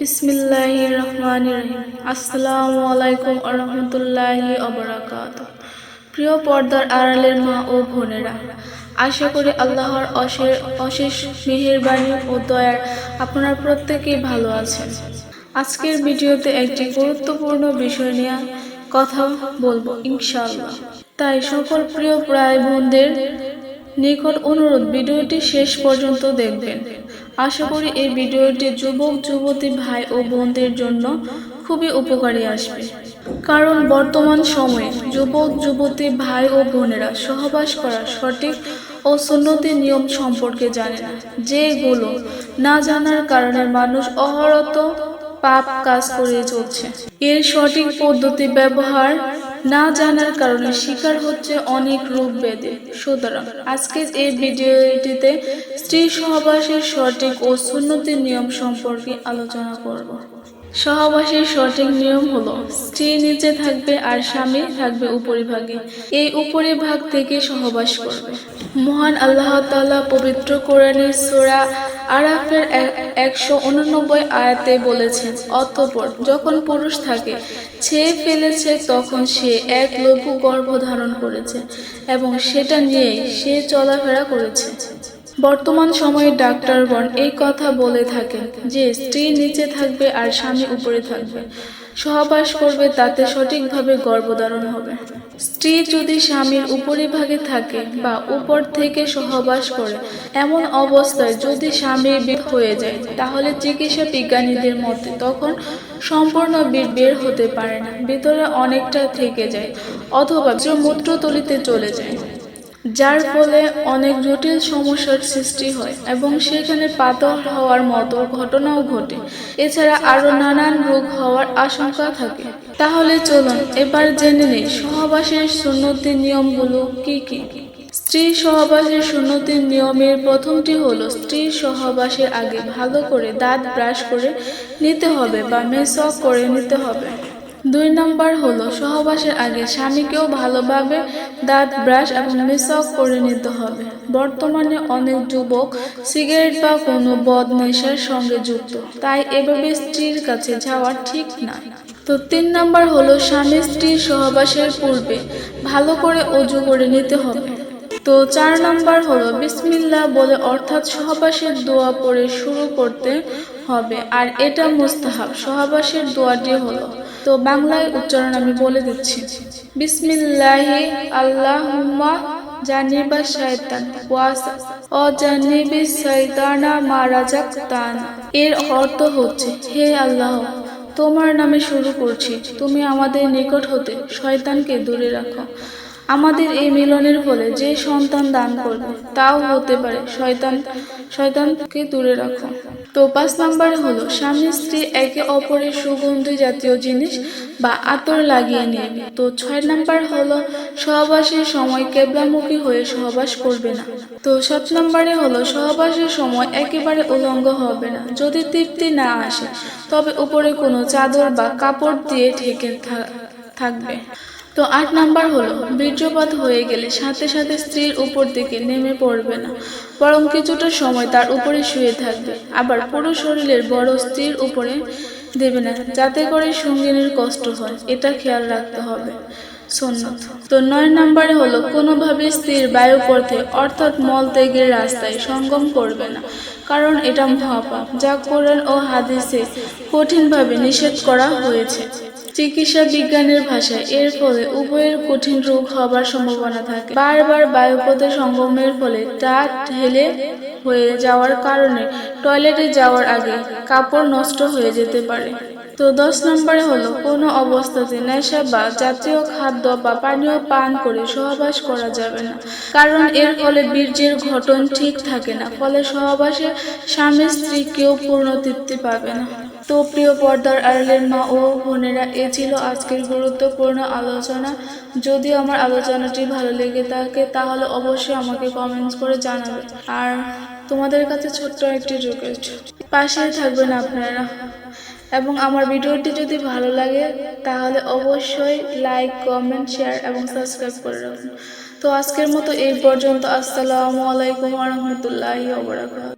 বিসমিল্লাহির রহমানির রহিম। আসসালামু আলাইকুম ওয়া রাহমাতুল্লাহি ওয়া বারাকাতুহু। প্রিয় পর্দার আড়ালের মা ও বোনেরা, আশা করি আল্লাহর অশেষ মেহেরবানি ও দয়ার আপনারা প্রত্যেকেই ভালো আছেন। আজকের ভিডিওতে একটি গুরুত্বপূর্ণ বিষয় নিয়ে কথা বলবো ইনশাআল্লাহ। তাই সকল প্রিয় ভাই বোনদের নিকট অনুরোধ, ভিডিওটি শেষ পর্যন্ত দেখবেন। আশা করি এই ভিডিওটি যুবক যুবতী ভাই ও বোনদের জন্য খুবই উপকারী আসবে। কারণ বর্তমান সময়ে যুবক যুবতী ভাই ও বোনেরা সহবাস করার সঠিক ও সুন্নতি নিয়ম সম্পর্কে জানে না, যেগুলো না জানার কারণে মানুষ অহরত পাপ কাজ করে চলছে। এর সঠিক পদ্ধতি ব্যবহার না জানার কারণে শিকার হচ্ছে অনেক রোগ ব্যাধি। সুতরাং আজকের এই ভিডিওটিতে স্ত্রী সহবাসের সঠিক ও সুন্নতি নিয়ম সম্পর্কে আলোচনা করব। সহবাসের সঠিক নিয়ম হলো, স্ত্রী নিচে থাকবে আর স্বামী থাকবে উপরিভাগে। এই উপরিভাগ থেকে সহবাস করবে। মহান আল্লাহ তাআলা পবিত্র কোরআনের সূরা আরাফের 189 আয়াতে বলেছেন, অতঃপর যখন পুরুষ থাকে ছেয়ে ফেলেছে তখন সে এক লঘু গর্ভ ধারণ করেছে এবং সেটা নিয়েই সে চলাফেরা করেছে। বর্তমান সময়ে ডাক্তারগণ এই কথা বলে থাকেন যে স্ত্রী নিচে থাকবে আর স্বামী উপরে থাকবে, সহবাস করবে, তাতে সঠিকভাবে গর্ভধারণ হবে। স্ত্রী যদি স্বামীর উপরিভাগে থাকে বা উপর থেকে সহবাস করে, এমন অবস্থায় যদি স্বামীর বীর হয়ে যায়, তাহলে চিকিৎসা বিজ্ঞানীদের মতে তখন সম্পূর্ণ বীর বের হতে পারে না, ভিতরে অনেকটা থেকে যায় অথবা মূত্রথলিতে চলে যায়, যার ফলে অনেক জটিল সমস্যার সৃষ্টি হয় এবং সেখানে পাথর হওয়ার মতো ঘটনাও ঘটে। এছাড়া আরো নানান রোগ হওয়ার আশঙ্কা থাকে। তাহলে চলুন এবার জেনে নেই সহবাসের সুন্নতি নিয়মগুলো কি কি। স্ত্রী সহবাসের সুন্নতি নিয়মের প্রথমটি হলো, স্ত্রী সহবাসের আগে ভালো করে দাঁত ব্রাশ করে নিতে হবে বা মেসওয়াক করে নিতে হবে। 2 নম্বর হলো, সহবাসের আগে স্বামীকেও ভালোভাবে দাঁত ব্রাশ এবং মেসওয়াক করে নিতে হবে। বর্তমানে অনেক যুবক সিগারেট বা কোনো বদ নেশার সঙ্গে যুক্ত, তাই এভাবে স্ত্রীর কাছে যাওয়া ঠিক না। তো 3 নম্বর হলো, স্বামী স্ত্রীর সহবাসের পূর্বে ভালো করে ওযু করে নিতে হবে। তো 4 নম্বর হলো, বিসমিল্লাহ বলে অর্থাৎ সহবাসের দোয়া পড়ে শুরু করতে হবে, আর এটা মুস্তাহাব। সহবাসের দোয়াটি হলো, তো বাংলায় উচ্চারণ আমি বলে দিচ্ছি, বিসমিল্লাহি আল্লাহুম্মা জানিবা শায়তান ও জানিবি শায়তানা মা রাযাকতানা। এর অর্থ হচ্ছে, হে আল্লাহ, তোমার নামে শুরু করছি, তুমি আমাদের নিকট হতে শয়তানকে দূরে রাখো। আমাদের এই মিলনের ফলে যে সন্তান দান করবে তাও হতে পারে শয়তানকে দূরে রাখো। তো 5 নম্বরে হলো, স্বামী স্ত্রী একে অপরের সুগন্ধি জাতীয় জিনিস বা আতর লাগিয়ে নেবে। তো 6 নম্বর হলো, সহবাসের সময় কেবলামুখী হয়ে সহবাস করবে না। তো 7 নম্বরে হলো, সহবাসের সময় একেবারে উলঙ্গ হবে না। যদি তৃপ্তি না আসে তবে উপরে কোনো চাদর বা কাপড় দিয়ে ঢেকে থাকবে। তো 8 নাম্বার হলো, বীর্যপাত হয়ে গেলে সাথে সাথে স্ত্রীর উপর দিকে নেমে পড়বে না, বরং কিছুটা সময় তার উপরে শুয়ে থাকবে। আবার পুরো শরীরের বড় স্ত্রীর উপরে দেবে না, যাতে করে সঙ্গিনীর কষ্ট হয়, এটা খেয়াল রাখতে হবে। সুন্নত। তো 9 নম্বরে হলো, কোনোভাবে স্ত্রীর বায়ুপথে অর্থাৎ মলত্যাগের রাস্তায় সঙ্গম করবে না, কারণ এটা মহাপাপ, যা কোরআন ও হাদিসে কঠিনভাবে নিষেধ করা হয়েছে। চিকিৎসা বিজ্ঞানের ভাষায় এর ফলে উভয়ের কঠিন রোগ হবার সম্ভাবনা থাকে। বারবার বায়ুপথে সঙ্গমের ফলে তা ঢেলে হয়ে যাওয়ার কারণে টয়লেটে যাওয়ার আগে কাপড় নষ্ট হয়ে যেতে পারে। তো 10 নম্বরে হলো, কোনো অবস্থাতে নেশা বা জাতীয় খাদ্য বা পানীয় পান করে সহবাস করা যাবে না, কারণ এর ফলে বীর্যের গঠন ঠিক থাকে না, ফলে সহবাসে স্বামী স্ত্রী কেউ পূর্ণ তৃপ্তি পাবে না। তো প্রিয় পর্দার আড়ালের মা ও বোনেরা, এ ছিল আজকের গুরুত্বপূর্ণ আলোচনা। যদি আমার আলোচনাটি ভালো লেগে থাকে তাহলে অবশ্যই আমাকে কমেন্টস করে জানাবে। আর তোমাদের কাছে ছোট্ট একটি রিকোয়েস্ট, পাশেই থাকবেন আপনারা, এবং আমার ভিডিওটি যদি ভালো লাগে তাহলে অবশ্যই লাইক, কমেন্ট, শেয়ার এবং সাবস্ক্রাইব করে রাখুন। তো আজকের মতো এই পর্যন্ত। আসসালামু আলাইকুম ওয়া রাহমাতুল্লাহি ওয়া বারাকাতুহু।